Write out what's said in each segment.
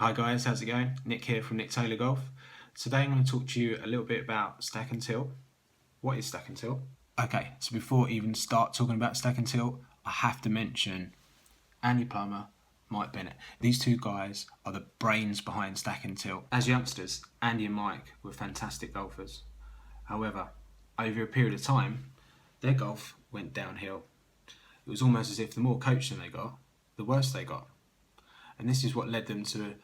Hi guys, how's it going? Nick here from Nick Taylor Golf. Today I'm going to talk to you a little bit about stack and tilt. What is stack and tilt? Okay, so before I even start talking about stack and tilt, I have to mention Andy Plummer, Mike Bennett. These two guys are the brains behind stack and tilt. As youngsters, Andy and Mike were fantastic golfers. However, over a period of time, their golf went downhill. It was almost as if the more coaching they got, the worse they got. And this is what led them to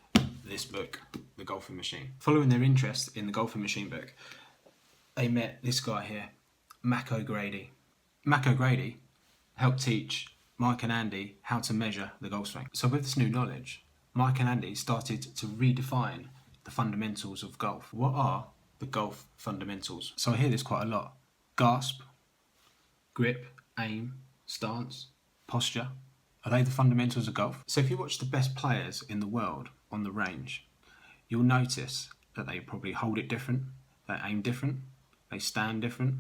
this book, The Golfing Machine. Following their interest in the Golfing Machine book, they met this guy here, Mac O'Grady. Mac O'Grady helped teach Mike and Andy how to measure the golf swing. So with this new knowledge, Mike and Andy started to redefine the fundamentals of golf. What are the golf fundamentals? So I hear this quite a lot. Grasp, grip, aim, stance, posture. Are they the fundamentals of golf? So if you watch the best players in the world on the range, you'll notice that they probably hold it different, they aim different, they stand different,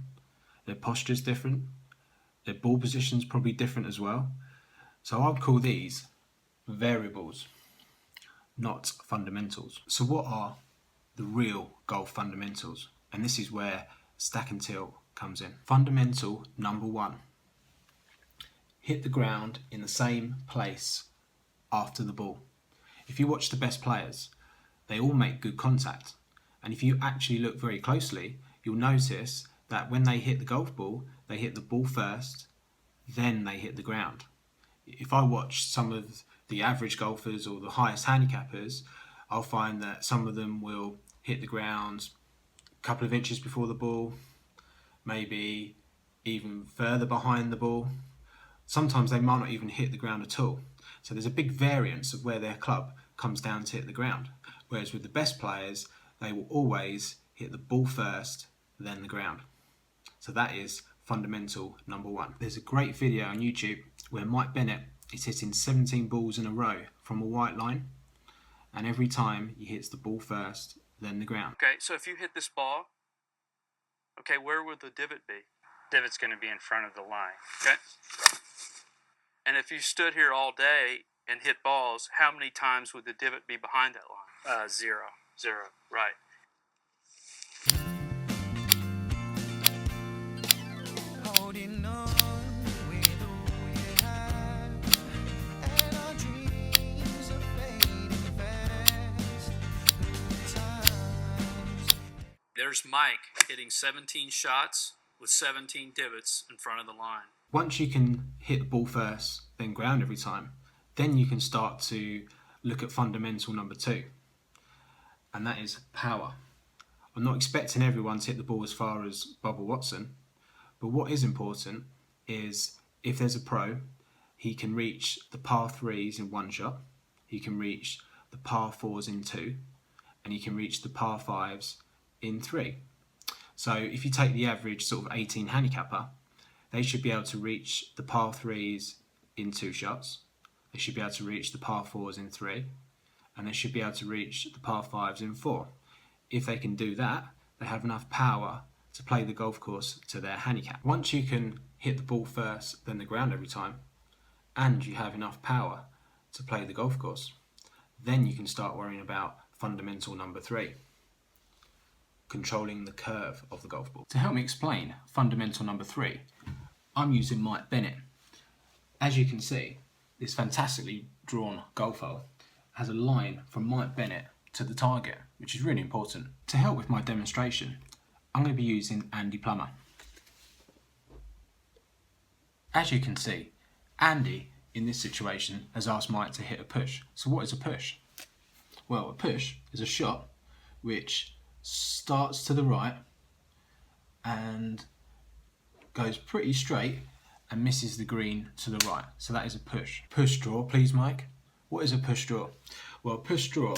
their posture's different, their ball position's probably different as well. So I'd call these variables, not fundamentals. So what are the real golf fundamentals? And this is where stack and tilt comes in. Fundamental number one. Hit the ground in the same place after the ball. If you watch the best players, they all make good contact. And if you actually look very closely, you'll notice that when they hit the golf ball, they hit the ball first, then they hit the ground. If I watch some of the average golfers or the highest handicappers, I'll find that some of them will hit the ground a couple of inches before the ball, maybe even further behind the ball. Sometimes they might not even hit the ground at all. So there's a big variance of where their club comes down to hit the ground. Whereas with the best players, they will always hit the ball first, then the ground. So that is fundamental number one. There's a great video on YouTube where Mike Bennett is hitting 17 balls in a row from a white line. And every time he hits the ball first, then the ground. Okay, so if you hit this ball, okay, where would the divot be? Divot's going to be in front of the line. Okay. And if you stood here all day and hit balls, how many times would the divot be behind that line? Zero. Zero, right. Holding on with all we have, and our dreams are fading fast. Good times. There's Mike hitting 17 shots with 17 divots in front of the line. Once you can hit the ball first, then ground every time, then you can start to look at fundamental number two, and that is power. I'm not expecting everyone to hit the ball as far as Bubba Watson, but what is important is if there's a pro, he can reach the par threes in one shot, he can reach the par fours in two, and he can reach the par fives in three. So if you take the average sort of 18 handicapper, they should be able to reach the par threes in two shots, they should be able to reach the par fours in three, and they should be able to reach the par fives in four. If they can do that, they have enough power to play the golf course to their handicap. Once you can hit the ball first, then the ground every time, and you have enough power to play the golf course, then you can start worrying about fundamental number three, controlling the curve of the golf ball. To help me explain fundamental number three, I'm using Mike Bennett. As you can see, this fantastically drawn golf hole has a line from Mike Bennett to the target, which is really important. To help with my demonstration, I'm going to be using Andy Plummer. As you can see, Andy, in this situation, has asked Mike to hit a push. So what is a push? Well, a push is a shot which starts to the right and goes pretty straight and misses the green to the right. So that is a push. Push draw, please, Mike. What is a push draw? Well, a push draw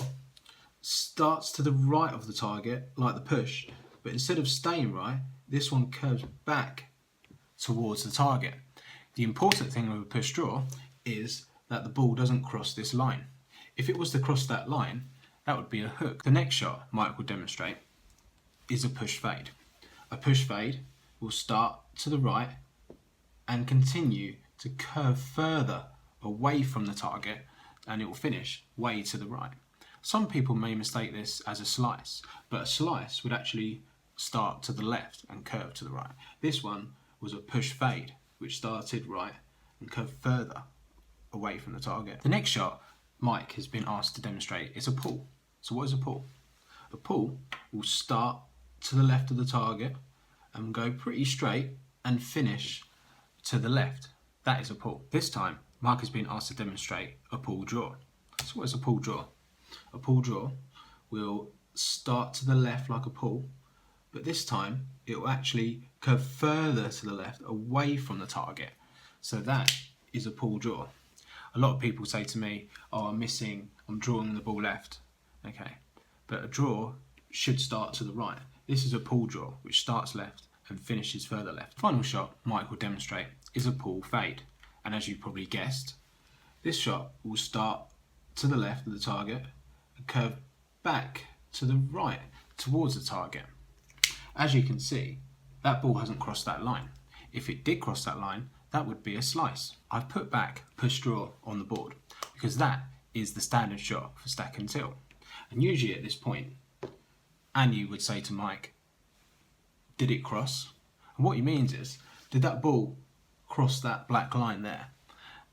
starts to the right of the target, like the push, but instead of staying right, this one curves back towards the target. The important thing with a push draw is that the ball doesn't cross this line. If it was to cross that line, that would be a hook. The next shot Mike will demonstrate is a push fade. A push fade will start to the right and continue to curve further away from the target, and it will finish way to the right. Some people may mistake this as a slice, but a slice would actually start to the left and curve to the right. This one was a push fade, which started right and curved further away from the target. The next shot Mike has been asked to demonstrate is a pull. So what is a pull? A pull will start to the left of the target and go pretty straight and finish to the left. That is a pull. This time Mike has been asked to demonstrate a pull draw. So what is a pull draw? A pull draw will start to the left like a pull, but this time it will actually curve further to the left away from the target. So that is a pull draw. A lot of people say to me, oh, I'm drawing the ball left. Okay, but a draw should start to the right. This is a pull draw, which starts left and finishes further left. The final shot Mike will demonstrate is a pull fade. And as you probably guessed, this shot will start to the left of the target and curve back to the right towards the target. As you can see, that ball hasn't crossed that line. If it did cross that line, that would be a slice. I've put back push draw on the board because that is the standard shot for stack and tilt. And usually at this point, Andy would say to Mike, did it cross? And what he means is, did that ball cross that black line there?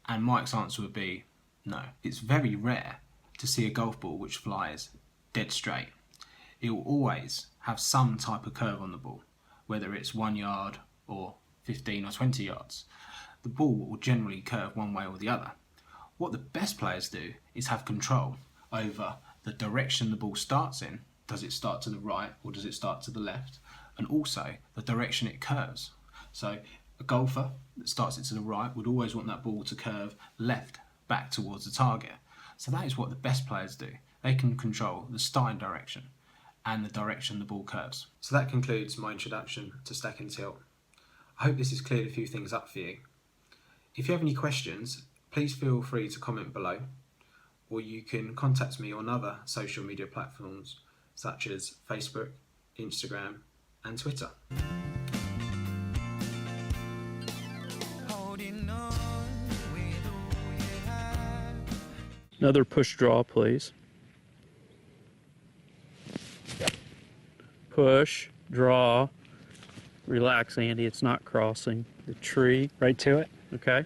And Mike's answer would be, no. It's very rare to see a golf ball which flies dead straight. It will always have some type of curve on the ball, whether it's 1 yard or 15 or 20 yards. The ball will generally curve one way or the other. What the best players do is have control over the direction the ball starts in. Does it start to the right or does it start to the left? And also the direction it curves. So a golfer that starts it to the right would always want that ball to curve left back towards the target. So that is what the best players do. They can control the starting direction and the direction the ball curves. So that concludes my introduction to stack and tilt. I hope this has cleared a few things up for you. If you have any questions, please feel free to comment below, or you can contact me on other social media platforms such as Facebook, Instagram and Twitter. Holding on with all you have. Another push draw, please. Push, draw. Relax, Andy. It's not crossing the tree. Right to it. Okay.